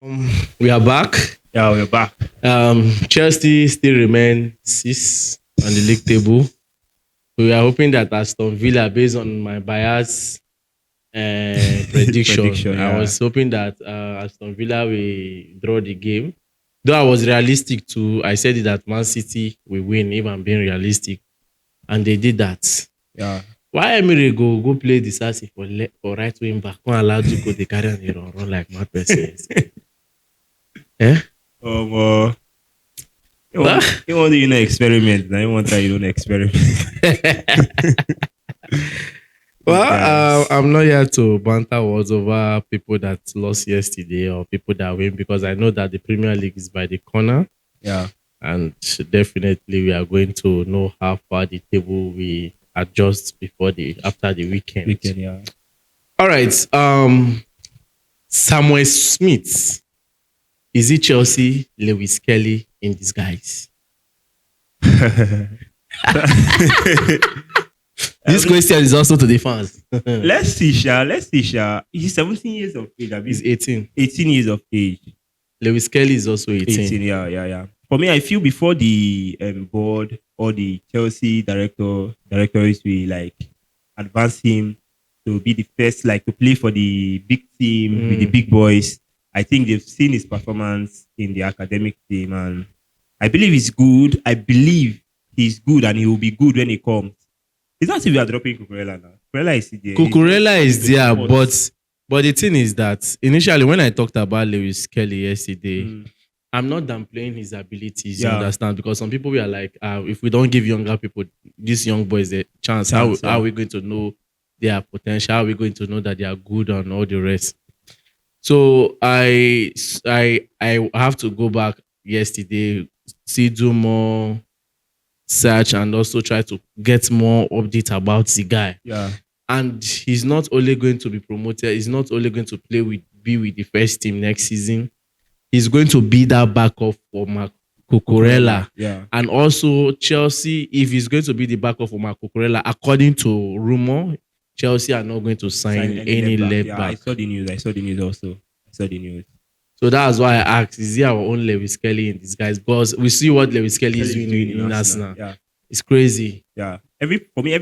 We are back. Yeah, we're back. Chelsea still remain sixth on the league table. We are hoping that Aston Villa, based on my bias prediction, Prediction, I yeah. was hoping that Aston Villa will draw the game. Though I was realistic too, I said that Man City will win if I'm being realistic, and they did that. Yeah. Why Emery go play the Sassi for right wing back? When allowed to go, they carry on the run like mad person. Eh? Um, you Well, want you want to experiment. Now you want to try your own experiment. Guys. I'm not here to banter words over people that lost yesterday or people that win because I know that the Premier League is by the corner, Yeah. and definitely we are going to know how far the table we adjust after the weekend. Yeah. All right. Samuel Smith. Is it Chelsea, Lewis Skelly in disguise? This question is also to the fans. Let's see, Sha. He's 17 years of age. He's 18. 18 years of age. Lewis Skelly is also 18. 18, yeah. For me, I feel before the board or the Chelsea directors will like advance him to be the first, like to play for the big team with the big boys. I think they've seen his performance in the academic team, and I believe he's good. I believe he's good, and he will be good when he comes. It's not as if we are dropping Cucurella now. Cucurella is there. Cucurella is there, but the thing is that initially when I talked about Lewis Skelly yesterday, I'm not downplaying his abilities, you understand? Because some people were like, if we don't give younger people, these young boys, a chance, how are we going to know their potential? How are we going to know that they are good and all the rest? So I have to go back yesterday, do more search and also try to get more update about the guy. Yeah. And he's not only going to be promoted, he's not only going to be with the first team next season. He's going to be that backup for Marc Cucurella. Yeah. And also Chelsea, if he's going to be the backup for Marc Cucurella, according to rumor, Chelsea are not going to sign any left back. I saw the news also. So that's why I asked, is he our own Lewis Skelly in disguise? Because we see what Lewis Skelly is doing in Arsenal. Yeah. It's crazy. Yeah. Every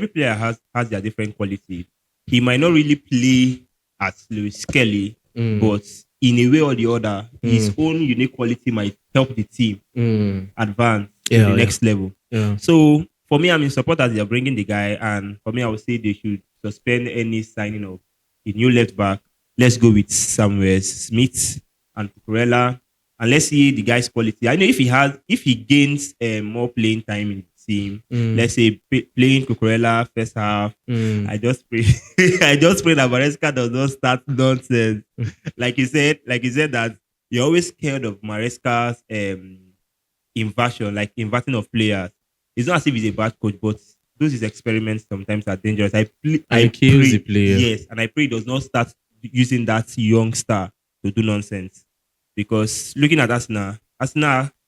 player has their different quality. He might not really play as Lewis Skelly, but in a way or the other, his own unique quality might help the team advance to the next level. Yeah. So for me, I'm in support as they are bringing the guy, and for me, I would say they should suspend any signing of a new left back. Let's go with Samuel Smith and Cucurella, and let's see the guy's quality. I know if he gains more playing time in the team, let's say playing Cucurella first half, I just pray that Maresca does not start nonsense. like you said that you're always scared of Maresca's inverting of players. It's not as if he's a bad coach, but those experiments sometimes are dangerous. I pray the player. Yes, and I pray he does not start using that young star to do nonsense. Because looking at Arsenal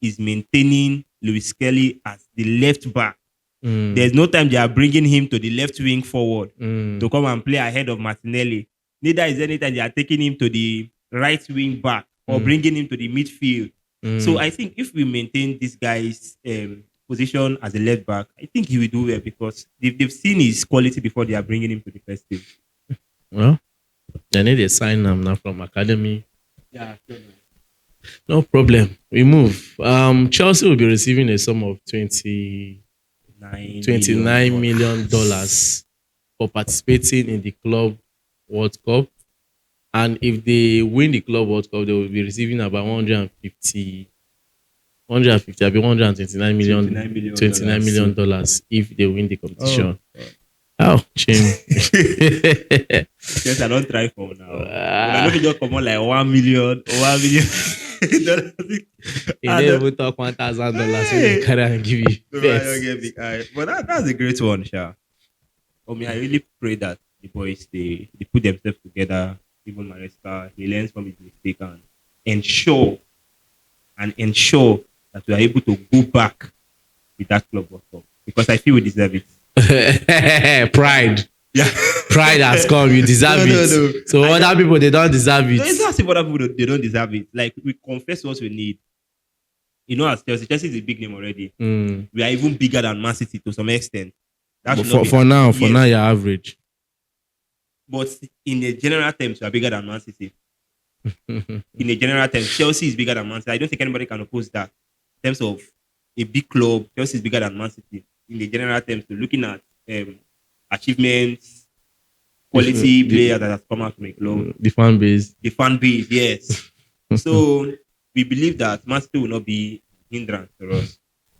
is maintaining Lewis Skelly as the left back. There's no time they are bringing him to the left wing forward to come and play ahead of Martinelli. Neither is any time they are taking him to the right wing back or bringing him to the midfield. So I think if we maintain this guy's position as a left back, I think he will do well because they've seen his quality before they are bringing him to the first team. Well, they need a sign now from academy. Yeah, sure. No problem. We move. Chelsea will be receiving a sum of $29 million for participating in the Club World Cup. And if they win the Club World Cup, they will be receiving about 129 million dollars if they win the competition. Chim. Yes, I don't try for now. I don't just come on like 1 million. He never talk $1,000 so they carry and give you. But that's a great one, Sha. For me, I really pray that the boys they put themselves together. Even Maresca, he learns from his mistake and ensure that we are able to go back with that Club World Cup because I feel we deserve it. Pride. Yeah. pride has come. You deserve it. No. So other people, they don't deserve it. No, it's not as if other people they don't deserve it. Like we confess what we need. You know, as Chelsea is a big name already. We are even bigger than Man City to some extent. But for now, you're average. But in the general terms, we are bigger than Man City. In the general terms, Chelsea is bigger than Man City. I don't think anybody can oppose that. In terms of a big club, Chelsea is bigger than Man City. In the general terms, so looking at achievements, quality players that has come out from a club. The fan base. The fan base, yes. So we believe that Man City will not be hindrance for us.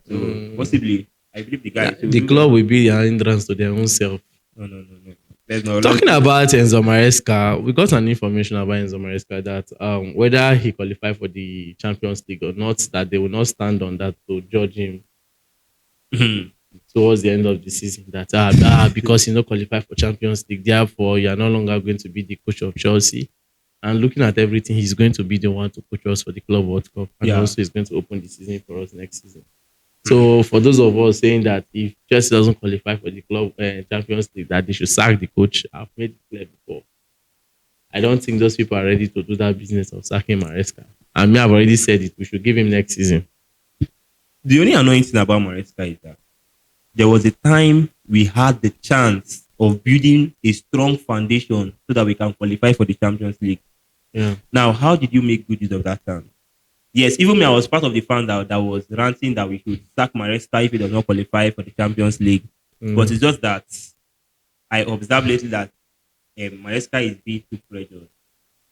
So possibly, I believe the guys. The club will be a hindrance to their own self. No. Talking about Enzo Maresca, we got an information about Enzo Maresca that whether he qualified for the Champions League or not, that they will not stand on that to judge him towards the end of the season. That because he not qualified for Champions League, therefore you are no longer going to be the coach of Chelsea. And looking at everything, he's going to be the one to coach us for the Club World Cup, and also he's going to open the season for us next season. So for those of us saying that if Chelsea doesn't qualify for the club Champions League, that they should sack the coach, I've made it clear before. I don't think those people are ready to do that business of sacking Maresca. And me, I've already said it. We should give him next season. The only annoying thing about Maresca is that there was a time we had the chance of building a strong foundation so that we can qualify for the Champions League. Yeah. Now, how did you make good use of that chance? Yes, even me, I was part of the fan that was ranting that we should sack Maresca if he does not qualify for the Champions League. But it's just that I observed lately that Maresca is being too pressured.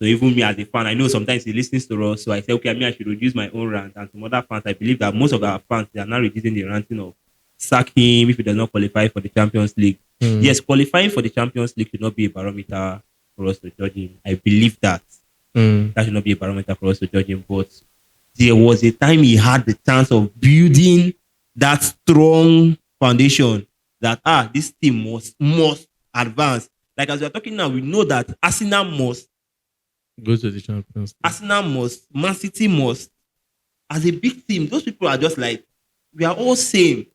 So even me as a fan, I know sometimes he listens to us, so I say, okay, I should reduce my own rant. And some other fans, I believe that most of our fans, they are now reducing the ranting of sack him if he does not qualify for the Champions League. Yes, qualifying for the Champions League should not be a barometer for us to judge him. I believe that. That should not be a barometer for us to judge him. But there was a time he had the chance of building that strong foundation that this team must advance. Like as we are talking now, we know that Arsenal must go to the Champions League. Arsenal must, Man City must. As a big team, those people are just like, we are all same.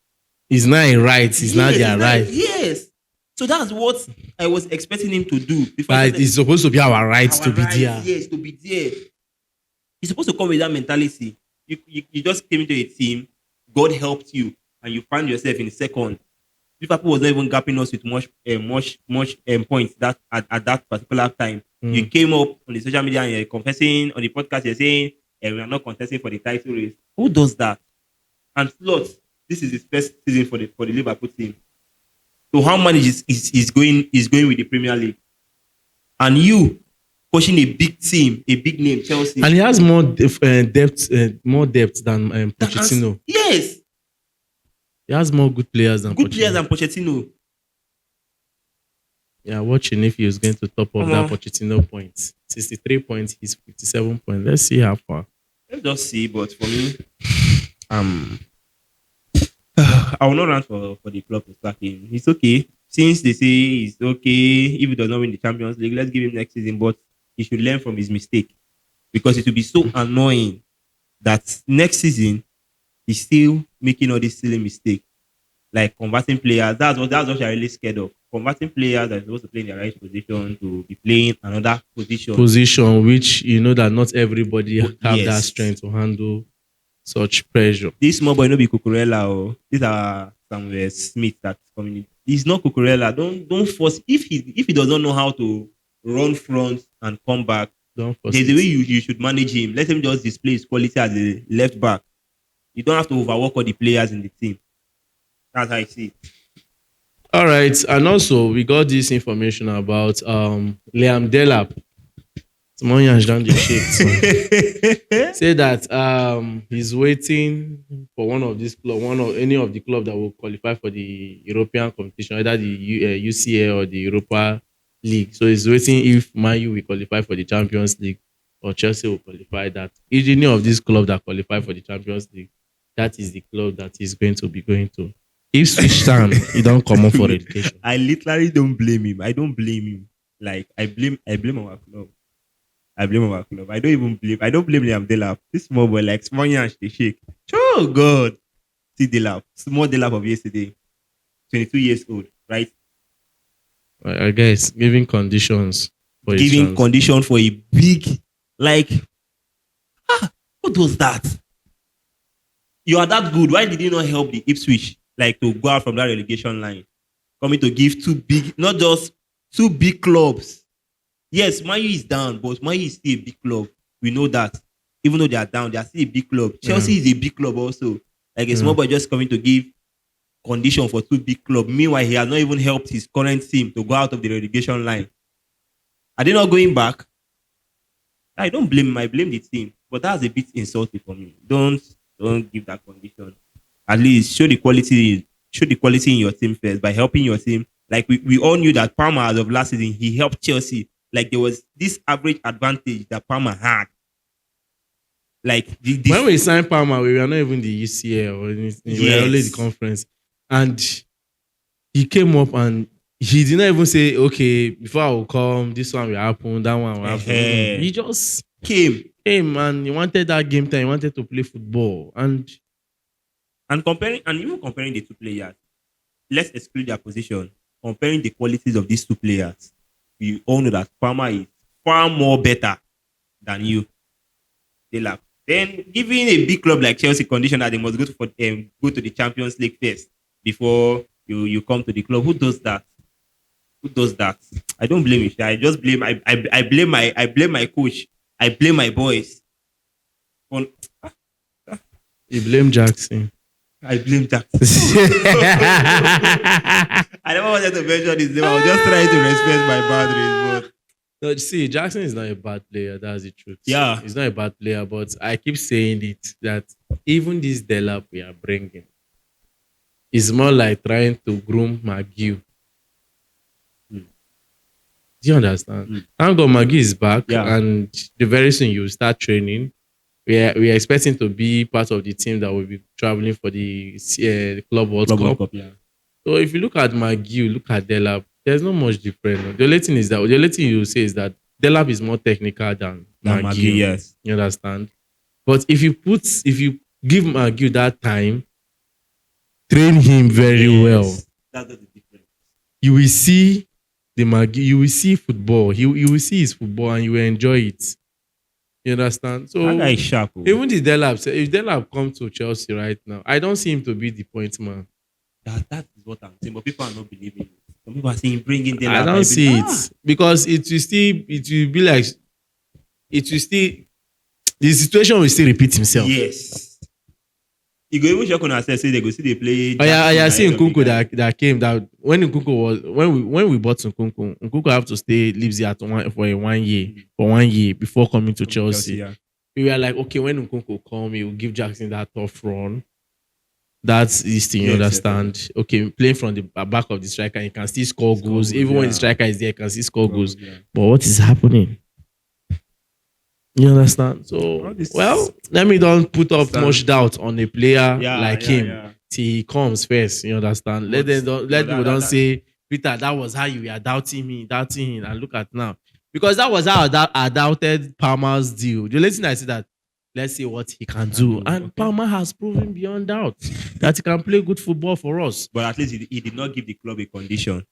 It's not a right. It's not their right. Yes. So that's what I was expecting him to do. But it's supposed to be our right to be there. Yes, to be there. He's supposed to come with that mentality. You just came into a team, God helped you, and you find yourself in second. Liverpool was not even gapping us with much points that at that particular time. You came up on the social media and you're confessing on the podcast, you're saying we are not contesting for the title race. Who does that? And Slot, this is his first season for the Liverpool team. So how much is going with the Premier League? And you coaching a big team, a big name, Chelsea. And he has more depth than Pochettino. Yes. He has more good players than Pochettino. Yeah, watching if he was going to top up that Pochettino points. 63 points, he's 57 points. Let's see how far. Let's just see, but for me, I will not run for the club to sack him. It's okay. Since they say he's okay, if he does not win the Champions League, let's give him next season. But he should learn from his mistake. Because it will be so annoying that next season, he's still making all these silly mistakes. Like converting players. That's what you're really scared of. Converting players that are supposed to play in their right position to be playing another position. Position which you know that not everybody have that strength to handle such pressure. This small boy no be Cucurella or these are Samuel Smith that's coming in. He's not Cucurella. Don't force if he doesn't know how to run front and come back. Don't force there's a way you should manage him. Let him just display his quality as a left back. You don't have to overwork all the players in the team. That's how I see it. All right. And also we got this information about Liam Delap. Down the shit. Say that he's waiting for any of the club that will qualify for the European competition, either the UCL or the Europa League. So he's waiting if Man Utd will qualify for the Champions League or Chelsea will qualify that. If any of these clubs that qualify for the Champions League, that is the club that he's going to be going to. If switch time, he don't come up for education. I literally don't blame him. I don't blame him. Like I blame our club. I blame our club. I don't blame Liam Delap. This small boy like small yansh they shake. Oh God. See Delap. Small Delap of yesterday. 22 years old, right? I guess giving conditions for his Giving trans. condition for a big, like, what was that? You are that good. Why did you not help the Ipswich like to go out from that relegation line? Coming to give two big, not just two big clubs. Yes, Man U is down, but Man U is still a big club. We know that. Even though they are down, they are still a big club. Chelsea is a big club also. Like a small boy just coming to give condition for two big clubs. Meanwhile, he has not even helped his current team to go out of the relegation line. Are they not going back? I don't blame him. I blame the team. But that's a bit insulting for me. Don't give that condition. At least show the quality in your team first by helping your team. Like we all knew that Palmer as of last season, he helped Chelsea. Like there was this average advantage that Palmer had. Like when we signed Palmer, we were not even the UCL or anything. We were only the conference. And he came up and he did not even say, okay, before I will come, this one will happen, that one will happen. He just came and he wanted that game time. He wanted to play football. And even comparing the two players, let's exclude their position. Comparing the qualities of these two players, we all know that Palmer is far more better than you. Then giving a big club like Chelsea condition that they must go to the Champions League first before you come to the club. Who does that? I don't blame you. I just blame I blame my coach. I blame my boys. You blame Jackson. I blame Jackson. I never wanted to mention his name. I was just trying to respect my boundaries. But no, see, Jackson is not a bad player. That's the truth. Yeah, he's not a bad player. But I keep saying it that even this Delap we are bringing is more like trying to groom McGill. Do you understand? Thank God McGee is back, and the very soon you start training. We are expecting to be part of the team that will be traveling for the Club World Cup. Yeah. So if you look at McGee, look at Delap, there's not much different. The only thing you say is that Delap is more technical than McGee. Yes, you understand. But if you give McGee that time, train him very well, that's the difference. You will see you will see football. You will see his football and you will enjoy it. You understand? So that guy is sharp. Even the Delap, if Delap come to Chelsea right now, I don't see him to be the point man. That is what I'm saying, but people are not believing it. Some people are saying bringing Delap. I don't see it because it will be like the situation will still repeat himself. Yes. You go even shock on ourselves, say they go see they play. I see Nkunku that came that when Nkunku was when we bought Nkunku have to stay Leipzig at for 1 year before coming to Chelsea. We were like, okay, when Nkunku come, he will give Jackson that tough run. That's this thing, you understand? Yes. Okay, playing from the back of the striker, he can still score goals. Even when the striker is there, he can still score goals. Yeah. But what is happening? You understand? So, let me don't put up much doubt on a player like him till he comes first. You understand? Let people don't say, Peter, that was how you were doubting him, and look at now. Because that was how I doubted Palmer's deal. The only thing I said that, let's see what he can do. And Palmer has proven beyond doubt that he can play good football for us. But at least he did not give the club a condition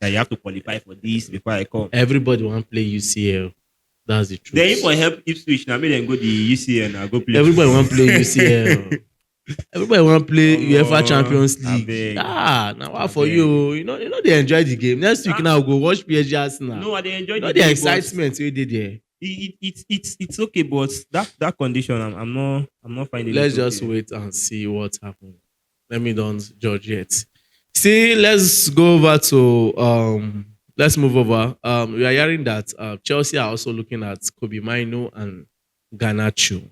that you have to qualify for this before I come. Everybody want to play UCL. That's the truth. Then if I help Ipswich, now maybe then go the UCL and go play. Everybody want to play UCL. Everybody want to play UEFA Champions League. Now what for you? You know they enjoy the game. Next week now go watch PSG Arsenal. No, they enjoy the excitement we did there. It's okay, but that condition I'm not finding. Let's just wait and see what happens. Let me don't judge yet. See, let's go over to let's move over. We are hearing that Chelsea are also looking at Kobe Mainu and Garnacho.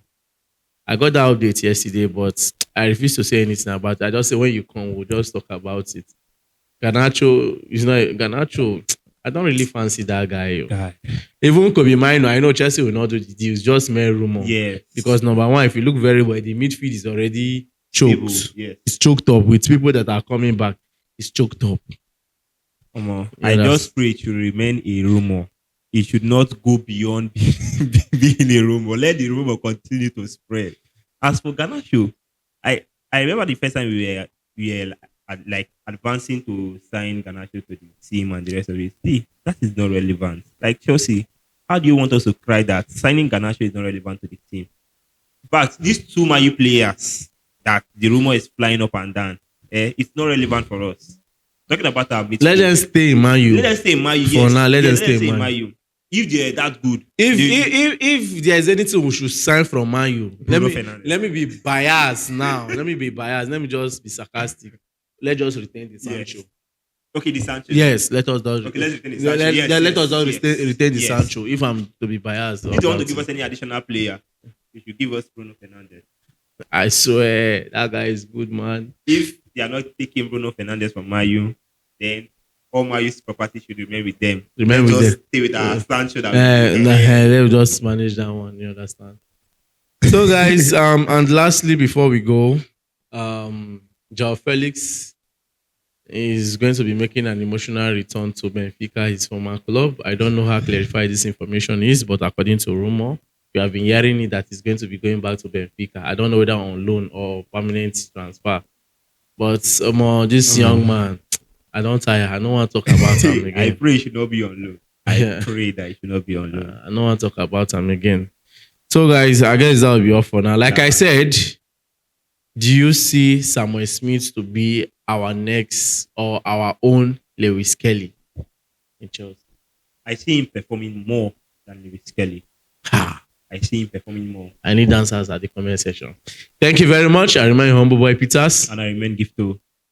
I got that update yesterday, but I refuse to say anything about it. I just say when you come, we'll just talk about it. Garnacho is not Garnacho. I don't really fancy that guy. Even Kobe Mainu, I know Chelsea will not do the deal. It's just mere rumor. Yes. Because number one, if you look very well, the midfield is already choked. Yes. It's choked up with people that are coming back. It's choked up. I just pray it should remain a rumor. It should not go beyond being a rumor. Let the rumor continue to spread. As for Garnacho, I remember the first time we were like advancing to sign Garnacho to the team and the rest of it. See, that is not relevant. Like Chelsea, how do you want us to cry that signing Garnacho is not relevant to the team? But these two Man U players that the rumor is flying up and down, it's not relevant for us. Talking about our midfield. Let them stay in Man U. Let them stay in Man U. For Yes. now, let them stay in in Man Man U. If they're that good, If there is anything we should sign from Man U, Bruno Fernandes. let me be biased now. Let me be biased. Let me just be sarcastic. Let's just retain the Sancho. Yes. Okay, the Sancho. Yes, let us just Okay, let's retain the Sancho. let us just retain the Yes. Sancho. If I'm to be biased, If you want to give us any additional player, you should give us Bruno Fernandes. I swear that guy is good, man. If they are not taking Bruno Fernandes from Man U, then all Man U's property should remain with them. Just stay with our Sancho. They will just manage that one. You understand? So, guys, and lastly, before we go, Joao Felix is going to be making an emotional return to Benfica, his former club. I don't know how clarified this information is, but according to rumor, we have been hearing it that he's going to be going back to Benfica. I don't know whether on loan or permanent transfer. But this young man, I don't want to talk about him again. I pray he should not be on loan. I pray that he should not be on loan. I don't want to talk about him again. So, guys, I guess that will be all for now. Like I said, do you see Samuel Smith to be our next or our own Lewis Skelly in Chelsea? I see him performing more than Lewis Skelly. I see him performing more. I need answers at the comment section. Thank you very much. I remain your humble boy Peters. And I remain Gifto.